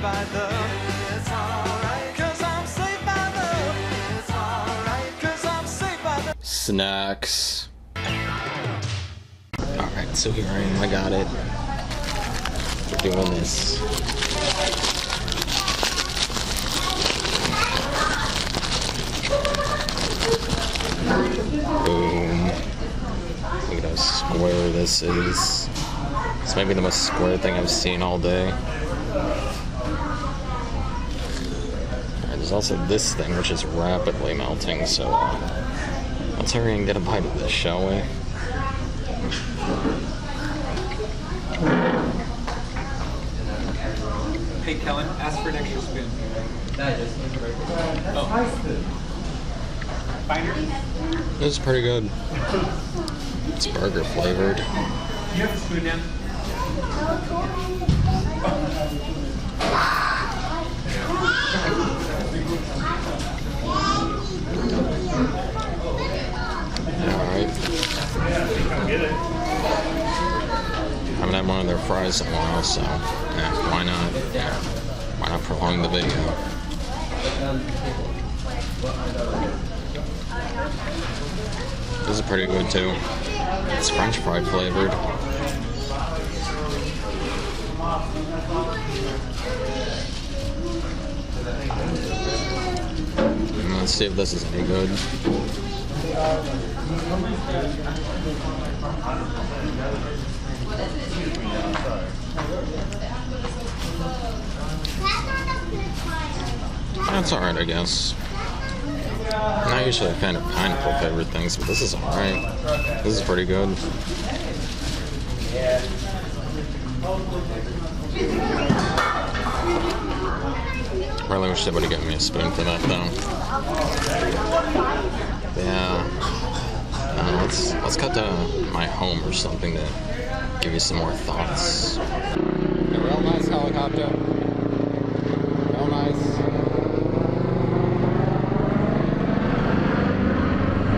by love. It's alright, 'cause I'm saved by love. It's alright, 'cause I'm saved by love. Snacks. Alright, so here I am, I got it. We're doing this. Boom. Look at how square this is. It's maybe the most square thing I've seen all day. And there's also this thing which is rapidly melting, so let's hurry and get a bite of this, shall we? Hey Kellen, ask for an extra spoon. Oh. Finder? This is pretty good. It's burger flavored. You have the spoon down? Alright. I haven't had one of their fries in a while, so yeah, why not? Yeah, why not prolong the video? This is pretty good too. It's French fry flavored. Let's see if this is any good. That's alright, I guess. I'm not usually a fan of pineapple flavored things, but this is alright. This is pretty good. Really wish they would have given me a spoon for that, though. Yeah. Let's cut to my home or something to give you some more thoughts. A real nice helicopter. Real nice.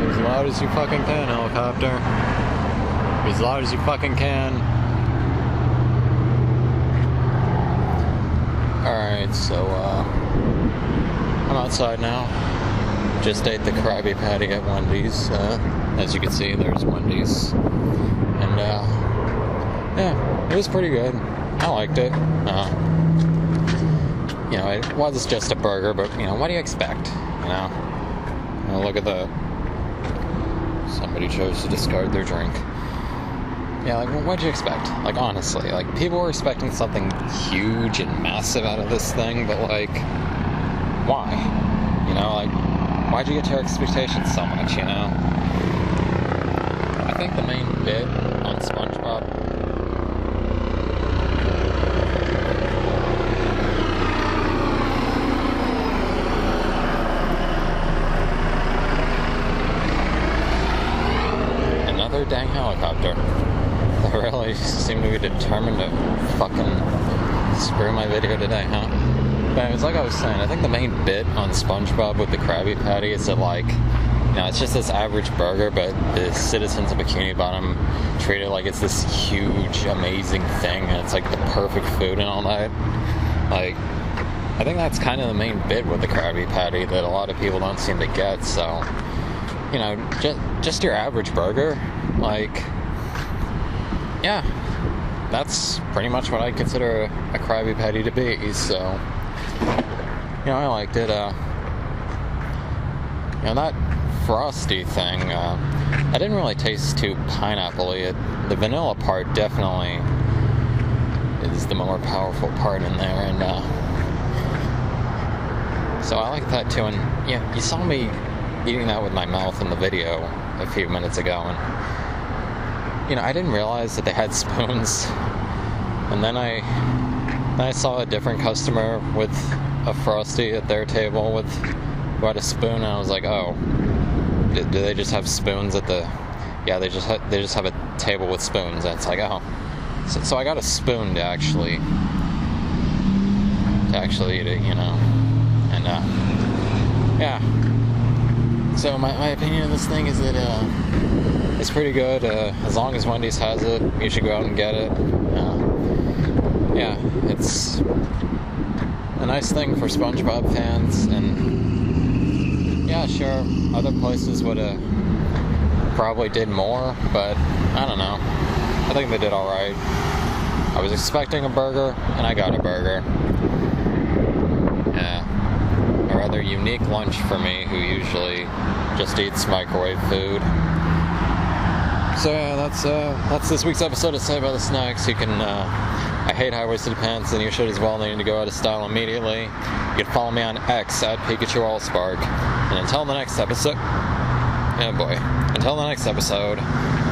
As loud as you fucking can, helicopter. As loud as you fucking can. Alright, so I'm outside now. Just ate the Krabby Patty at Wendy's. As you can see, there's Wendy's. And yeah, it was pretty good. I liked it. You know, it was just a burger, but you know, what do you expect? You know, look at the. Somebody chose to discard their drink. Yeah, like, what'd you expect? Like, honestly, like, people were expecting something huge and massive out of this thing, but, like, why? You know, like, why'd you get your expectations so much, you know? I think the main bit on Spongebob... Another dang helicopter. I really seem to be determined to fucking screw my video today, huh? But it's like I was saying, I think the main bit on SpongeBob with the Krabby Patty is that, like, you know, it's just this average burger, but the citizens of Bikini Bottom treat it like it's this huge, amazing thing, and it's like the perfect food and all that. Like, I think that's kind of the main bit with the Krabby Patty that a lot of people don't seem to get, so, you know, just your average burger, like... Yeah, that's pretty much what I consider a Krabby Patty to be, so, you know, I liked it. You know, that frosty thing, I didn't really taste too pineapple-y. The vanilla part definitely is the more powerful part in there, and, so I like that too, and, yeah, you saw me eating that with my mouth in the video a few minutes ago, and, you know, I didn't realize that they had spoons, and then I saw a different customer with a Frosty at their table who had a spoon, and I was like, oh, do they just have spoons at the? Yeah, they just have a table with spoons, and it's like, oh, so I got a spoon to actually eat it, you know, and yeah. So my opinion of this thing is that it's pretty good. As long as Wendy's has it, you should go out and get it. Yeah, it's a nice thing for SpongeBob fans, and yeah, sure, other places would have probably did more, but I don't know. I think they did alright. I was expecting a burger, and I got a burger. Yeah. A rather unique lunch for me, who usually just eats microwave food. So yeah, that's this week's episode of Saved by the Snacks. You can, I hate high-waisted pants, and you should as well. They need to go out of style immediately. You can follow me on X at Pikachu Allspark. And until the next episode, oh boy, until the next episode,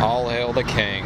all hail the king.